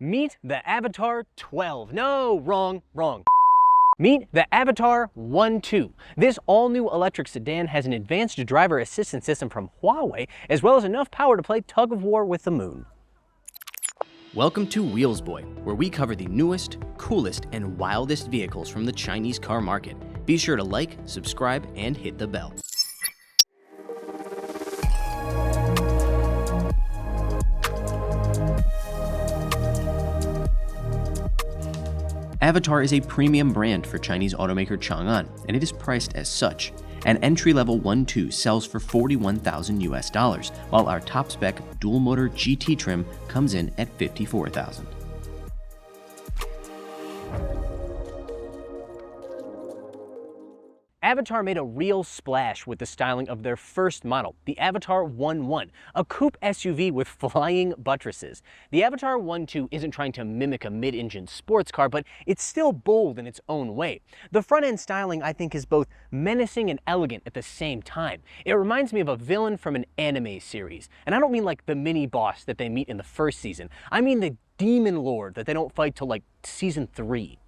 Meet the Avatr 12. No, wrong. Meet the Avatr 1.2. This all-new electric sedan has an advanced driver assistance system from Huawei, as well as enough power to play tug of war with the moon. Welcome to Wheels Boy, where we cover the newest, coolest, and wildest vehicles from the Chinese car market. Be sure to like, subscribe, and hit the bell. Avatr is a premium brand for Chinese automaker Chang'an, and it is priced as such. An entry-level 1.2 sells for $41,000 while our top-spec dual-motor GT trim comes in at $54,000. Avatr made a real splash with the styling of their first model, the Avatr 1.1, a coupe SUV with flying buttresses. The Avatr 1.2 isn't trying to mimic a mid-engine sports car, but it's still bold in its own way. The front-end styling, I think, is both menacing and elegant at the same time. It reminds me of a villain from an anime series. And I don't mean like the mini-boss that they meet in the first season. I mean the demon lord that they don't fight till like season 3.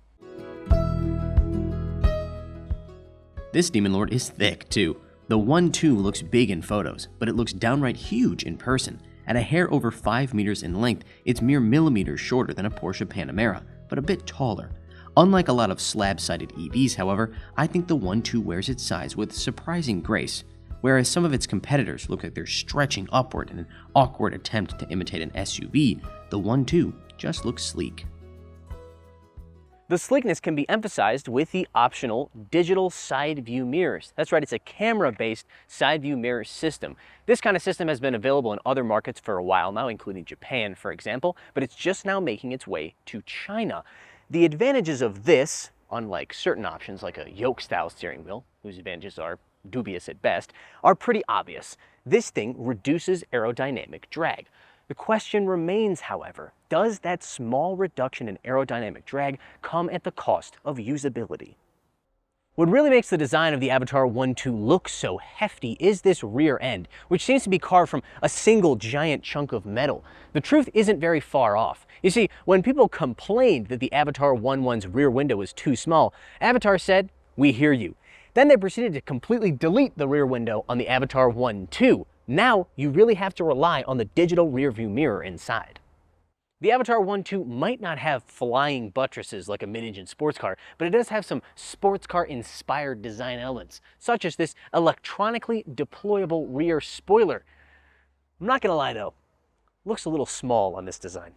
This Demon Lord is thick, too. The 1.2 looks big in photos, but it looks downright huge in person. At a hair over 5 meters in length, it's mere millimeters shorter than a Porsche Panamera, but a bit taller. Unlike a lot of slab-sided EVs, however, I think the 1.2 wears its size with surprising grace. Whereas some of its competitors look like they're stretching upward in an awkward attempt to imitate an SUV, the 1.2 just looks sleek. The sleekness can be emphasized with the optional digital side view mirrors. That's right, it's a camera-based side view mirror system. This kind of system has been available in other markets for a while now, including Japan, for example, but it's just now making its way to China. The advantages of this, unlike certain options like a yoke-style steering wheel, whose advantages are dubious at best, are pretty obvious. This thing reduces aerodynamic drag. The question remains, however, does that small reduction in aerodynamic drag come at the cost of usability? What really makes the design of the Avatr 1.2 look so hefty is this rear end, which seems to be carved from a single giant chunk of metal. The truth isn't very far off. You see, when people complained that the Avatr 1.1's rear window was too small, Avatr said, "We hear you." Then they proceeded to completely delete the rear window on the Avatr 1.2. Now, you really have to rely on the digital rear view mirror inside. The Avatr 1.2 might not have flying buttresses like a mid-engine sports car, but it does have some sports car-inspired design elements, such as this electronically deployable rear spoiler. I'm not gonna lie though, looks a little small on this design.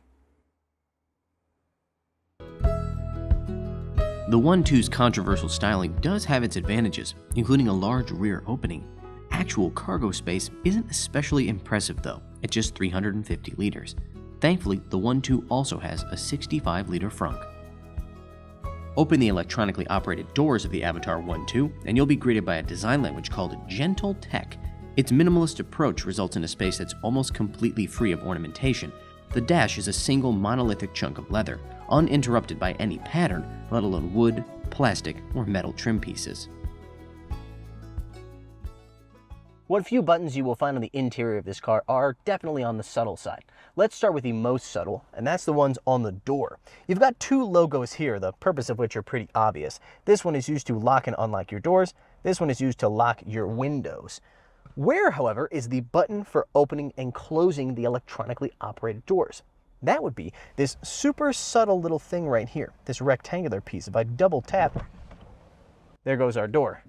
The 1.2's controversial styling does have its advantages, including a large rear opening. Actual cargo space isn't especially impressive though, at just 350 liters. Thankfully, the 1.2 also has a 65-liter frunk. Open the electronically operated doors of the Avatr 1.2 and you'll be greeted by a design language called Gentle Tech. Its minimalist approach results in a space that's almost completely free of ornamentation. The dash is a single monolithic chunk of leather, uninterrupted by any pattern, let alone wood, plastic, or metal trim pieces. What few buttons you will find on the interior of this car are definitely on the subtle side. Let's start with the most subtle, and that's the ones on the door. You've got two logos here, the purpose of which are pretty obvious. This one is used to lock and unlock your doors. This one is used to lock your windows. Where, however, is the button for opening and closing the electronically operated doors? That would be this super subtle little thing right here, this rectangular piece. If I double tap, there goes our door.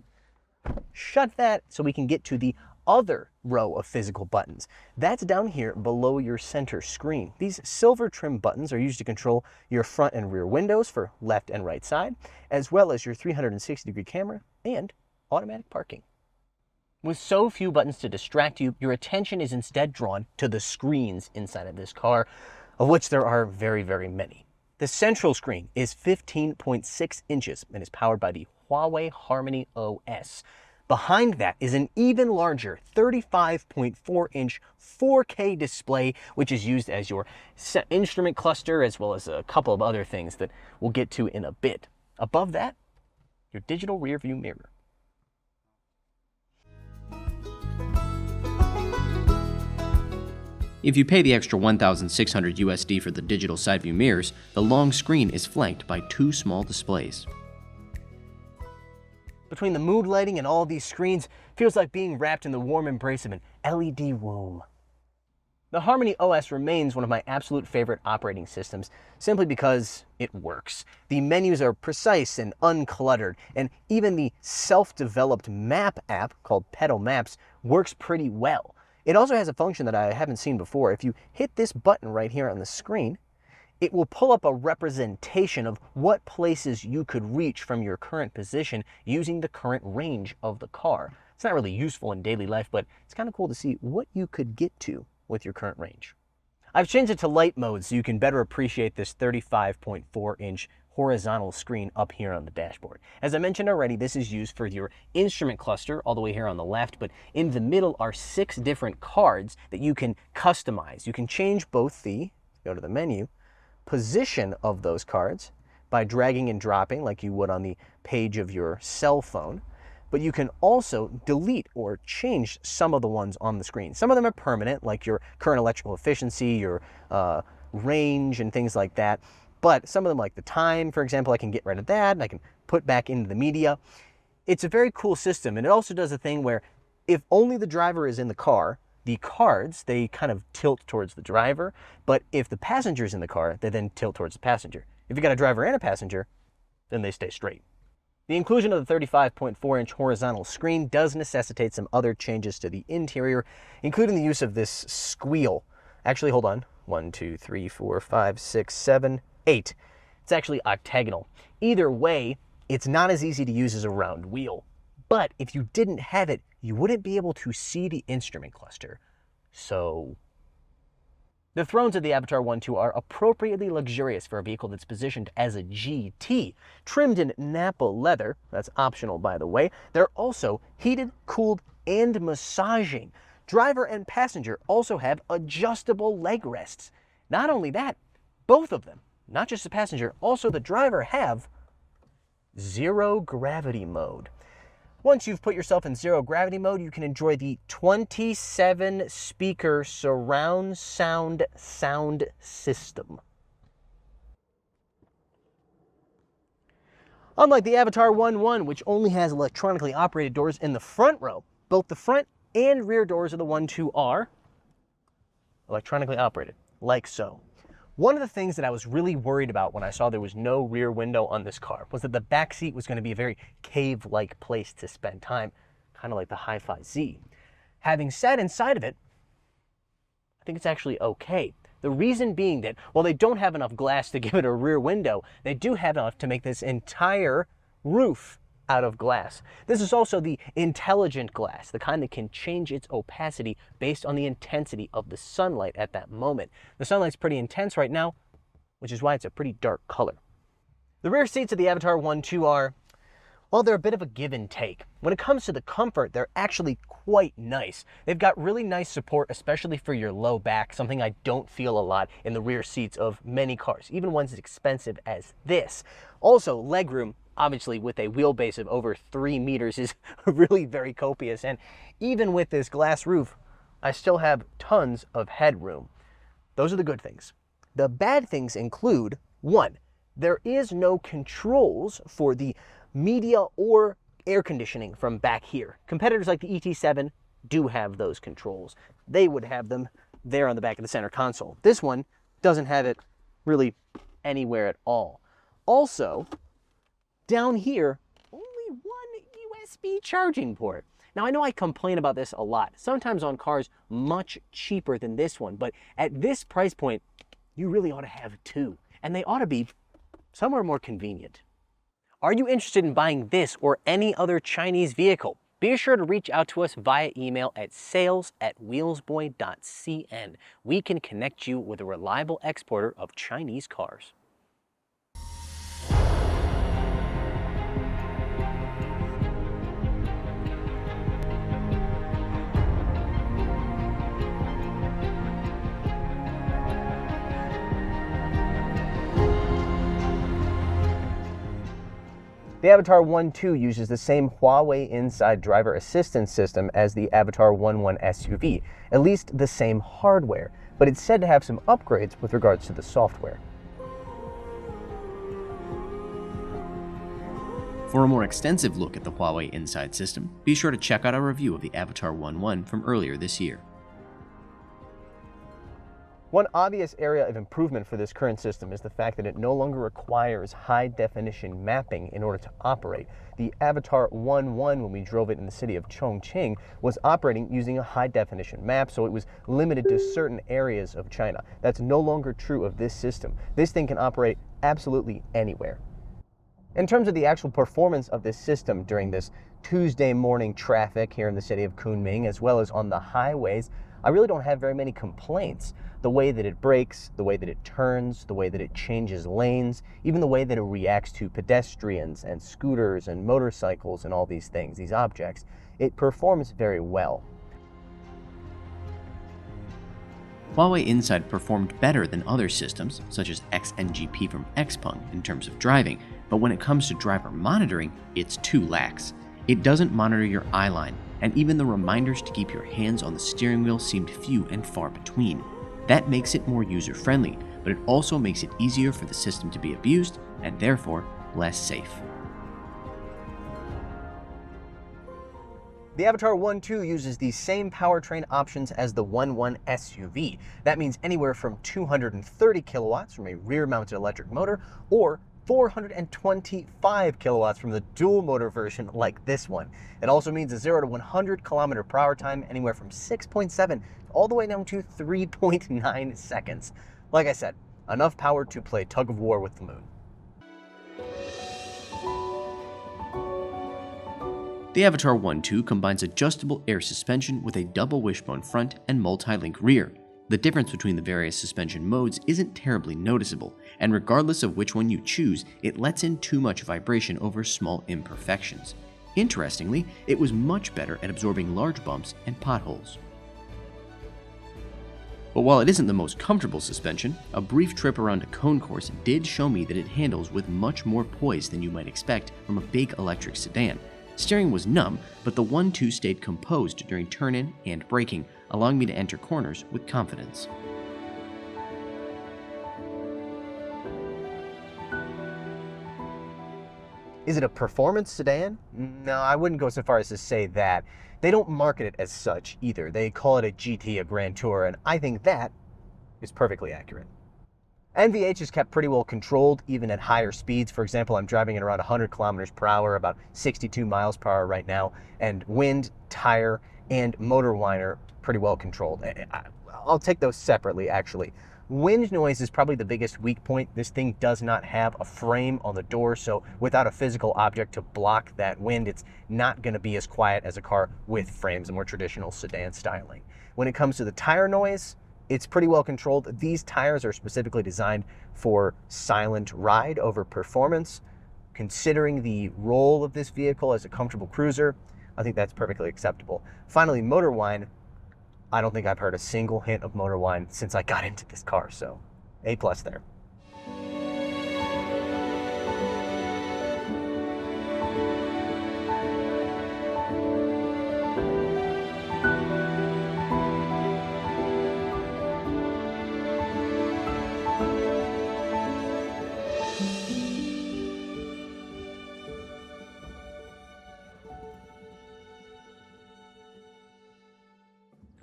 Shut that so we can get to the other row of physical buttons. That's down here below your center screen. These silver trim buttons are used to control your front and rear windows for left and right side, as well as your 360-degree camera and automatic parking. With so few buttons to distract you, your attention is instead drawn to the screens inside of this car, of which there are very, very many. The central screen is 15.6 inches and is powered by the Huawei Harmony OS. Behind that is an even larger 35.4-inch 4K display, which is used as your instrument cluster, as well as a couple of other things that we'll get to in a bit. Above that, your digital rear view mirror. If you pay the extra $1,600 USD for the digital side view mirrors, the long screen is flanked by two small displays. Between the mood lighting and all these screens, feels like being wrapped in the warm embrace of an LED womb. The Harmony OS remains one of my absolute favorite operating systems, simply because it works. The menus are precise and uncluttered, and even the self-developed map app called Pedal Maps works pretty well. It also has a function that I haven't seen before. If you hit this button right here on the screen, it will pull up a representation of what places you could reach from your current position using the current range of the car. It's not really useful in daily life, but it's kind of cool to see what you could get to with your current range. I've changed it to light mode so you can better appreciate this 35.4-inch horizontal screen up here on the dashboard. As I mentioned already, this is used for your instrument cluster all the way here on the left, but in the middle are 6 different cards that you can customize. You can change both the, go to the menu, position of those cards by dragging and dropping like you would on the page of your cell phone. But you can also delete or change some of the ones on the screen. Some of them are permanent, like your current electrical efficiency, your range, and things like that. But some of them, like the time, for example, I can get rid of that, and I can put back into the media. It's a very cool system, and it also does a thing where if only the driver is in the car, the cards, they kind of tilt towards the driver, but if the passenger is in the car, they then tilt towards the passenger. If you got a driver and a passenger, then they stay straight. The inclusion of the 35.4-inch horizontal screen does necessitate some other changes to the interior, including the use of this squeal. Actually, hold on. 1, 2, 3, 4, 5, 6, 7, 8. It's actually octagonal. Either way, it's not as easy to use as a round wheel. But if you didn't have it, you wouldn't be able to see the instrument cluster. So the thrones of the Avatr 1.2 are appropriately luxurious for a vehicle that's positioned as a GT. Trimmed in Napa leather, that's optional by the way, they're also heated, cooled, and massaging. Driver and passenger also have adjustable leg rests. Not only that, both of them, not just the passenger, also the driver, have zero gravity mode. Once you've put yourself in zero gravity mode, you can enjoy the 27 speaker surround sound system. Unlike the Avatr 1.1, which only has electronically operated doors in the front row, both the front and rear doors of the 1.2 are electronically operated, like so. One of the things that I was really worried about when I saw there was no rear window on this car was that the back seat was going to be a very cave-like place to spend time, kind of like the Hi-Fi Z. Having sat inside of it, I think it's actually okay. The reason being that while they don't have enough glass to give it a rear window, they do have enough to make this entire roof out of glass. This is also the intelligent glass, the kind that can change its opacity based on the intensity of the sunlight at that moment. The sunlight's pretty intense right now, which is why it's a pretty dark color. The rear seats of the Avatr 1.2 are, well, they're a bit of a give and take. When it comes to the comfort, they're actually quite nice. They've got really nice support, especially for your low back, something I don't feel a lot in the rear seats of many cars, even ones as expensive as this. Also, legroom, obviously with a wheelbase of over 3 meters, is really very copious. And even with this glass roof, I still have tons of headroom. Those are the good things. The bad things include, 1, there is no controls for the media or air conditioning from back here. Competitors like the ET7 do have those controls. They would have them there on the back of the center console. This one doesn't have it really anywhere at all. Also, down here, only one USB charging port. Now, I know I complain about this a lot, sometimes on cars much cheaper than this one, but at this price point, you really ought to have 2, and they ought to be somewhere more convenient. Are you interested in buying this or any other Chinese vehicle? Be sure to reach out to us via email at sales@wheelsboy.cn. We can connect you with a reliable exporter of Chinese cars. The Avatr 1.2 uses the same Huawei inside driver assistance system as the Avatr 1.1 SUV, at least the same hardware. but it's said to have some upgrades with regards to the software. For a more extensive look at the Huawei Inside system, be sure to check out our review of the Avatr 1.1 from earlier this year. One obvious area of improvement for this current system is the fact that it no longer requires high-definition mapping in order to operate. The Avatr 1.1, when we drove it in the city of Chongqing, was operating using a high-definition map, so it was limited to certain areas of China. That's no longer true of this system. This thing can operate absolutely anywhere. In terms of the actual performance of this system during this Tuesday morning traffic here in the city of Kunming, as well as on the highways, I really don't have very many complaints. The way that it brakes, the way that it turns, the way that it changes lanes, even the way that it reacts to pedestrians and scooters and motorcycles and all these things, these objects, it performs very well. Huawei Inside performed better than other systems, such as XNGP from Xpeng in terms of driving, but when it comes to driver monitoring, it's too lax. It doesn't monitor your eye line, and even the reminders to keep your hands on the steering wheel seemed few and far between. That makes it more user-friendly, but it also makes it easier for the system to be abused, and therefore less safe. The Avatr 1.2 uses the same powertrain options as the 1.1 SUV. That means anywhere from 230 kilowatts from a rear-mounted electric motor, or 425 kilowatts from the dual motor version like this one. It also means a 0 to 100 kilometer per hour time anywhere from 6.7 all the way down to 3.9 seconds. Like I said, enough power to play tug of war with the moon. The Avatr 1.2 combines adjustable air suspension with a double wishbone front and multi-link rear. The difference between the various suspension modes isn't terribly noticeable, and regardless of which one you choose, it lets in too much vibration over small imperfections. Interestingly, it was much better at absorbing large bumps and potholes. But while it isn't the most comfortable suspension, a brief trip around a cone course did show me that it handles with much more poise than you might expect from a big electric sedan. Steering was numb, but the 1.2 stayed composed during turn-in and braking, allowing me to enter corners with confidence. Is it a performance sedan? No, I wouldn't go so far as to say that. They don't market it as such either. They call it a GT, a Grand Tour, and I think that is perfectly accurate. NVH is kept pretty well controlled even at higher speeds. For example, I'm driving at around 100 kilometers per hour, about 62 miles per hour right now, and wind, tire, and motor whiner pretty well controlled. I'll take those separately, actually. Wind noise is probably the biggest weak point. This thing does not have a frame on the door, so without a physical object to block that wind, it's not going to be as quiet as a car with frames, a more traditional sedan styling. When it comes to the tire noise, it's pretty well controlled. These tires are specifically designed for silent ride over performance. Considering the role of this vehicle as a comfortable cruiser, I think that's perfectly acceptable. Finally, motor whine. I don't think I've heard a single hint of motor whine since I got into this car, so A+ there.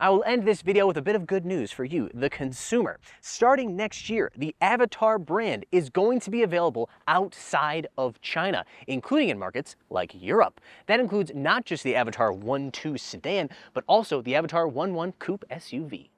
I will end this video with a bit of good news for you, the consumer. Starting next year, the Avatr brand is going to be available outside of China, including in markets like Europe. That includes not just the Avatr 1.2 sedan, but also the Avatr 1.1 coupe SUV.